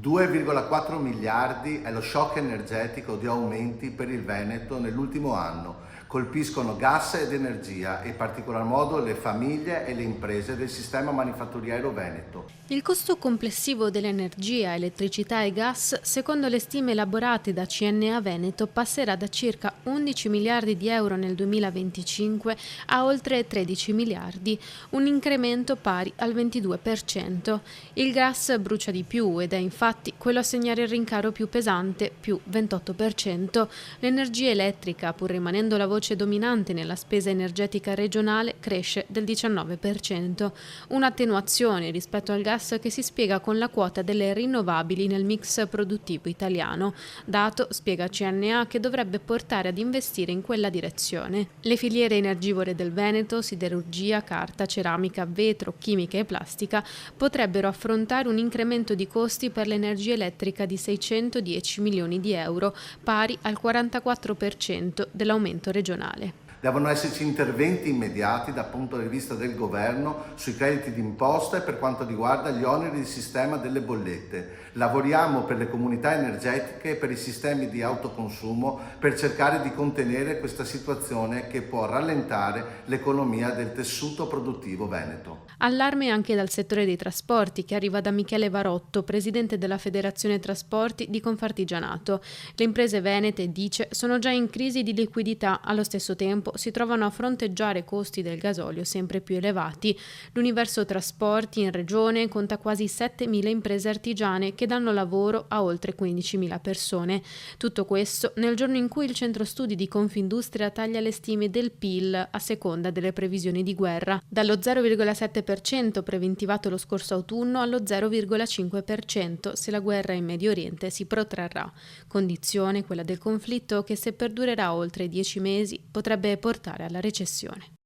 2,4 miliardi è lo shock energetico di aumenti per il Veneto nell'ultimo anno. Colpiscono gas ed energia e in particolar modo le famiglie e le imprese del sistema manifatturiero veneto. Il costo complessivo dell'energia, elettricità e gas, secondo le stime elaborate da CNA Veneto, passerà da circa 11 miliardi di euro nel 2025 a oltre 13 miliardi, un incremento pari al 22%. Il gas brucia di più ed è infatti quello a segnare il rincaro più pesante, più 28%. L'energia elettrica, pur rimanendo la voce dominante nella spesa energetica regionale, cresce del 19%. Un'attenuazione rispetto al gas che si spiega con la quota delle rinnovabili nel mix produttivo italiano, dato, spiega CNA, che dovrebbe portare ad investire in quella direzione. Le filiere energivore del Veneto, siderurgia, carta, ceramica, vetro, chimica e plastica, potrebbero affrontare un incremento di costi per l'energia elettrica di 610 milioni di euro, pari al 44% dell'aumento regionale. Devono esserci interventi immediati dal punto di vista del governo sui crediti d'imposta e per quanto riguarda gli oneri di sistema delle bollette. Lavoriamo per le comunità energetiche e per i sistemi di autoconsumo per cercare di contenere questa situazione che può rallentare l'economia del tessuto produttivo veneto. Allarme anche dal settore dei trasporti, che arriva da Michele Varotto, presidente della Federazione Trasporti di Confartigianato. Le imprese venete, dice, sono già in crisi di liquidità, allo stesso tempo si trovano a fronteggiare costi del gasolio sempre più elevati. L'Universo Trasporti in regione conta quasi 7.000 imprese artigiane che danno lavoro a oltre 15.000 persone. Tutto questo nel giorno in cui il centro studi di Confindustria taglia le stime del PIL a seconda delle previsioni di guerra, dallo 0,7% preventivato lo scorso autunno allo 0,5% se la guerra in Medio Oriente si protrarrà. Condizione, quella del conflitto, che se perdurerà oltre 10 mesi potrebbe portare alla recessione.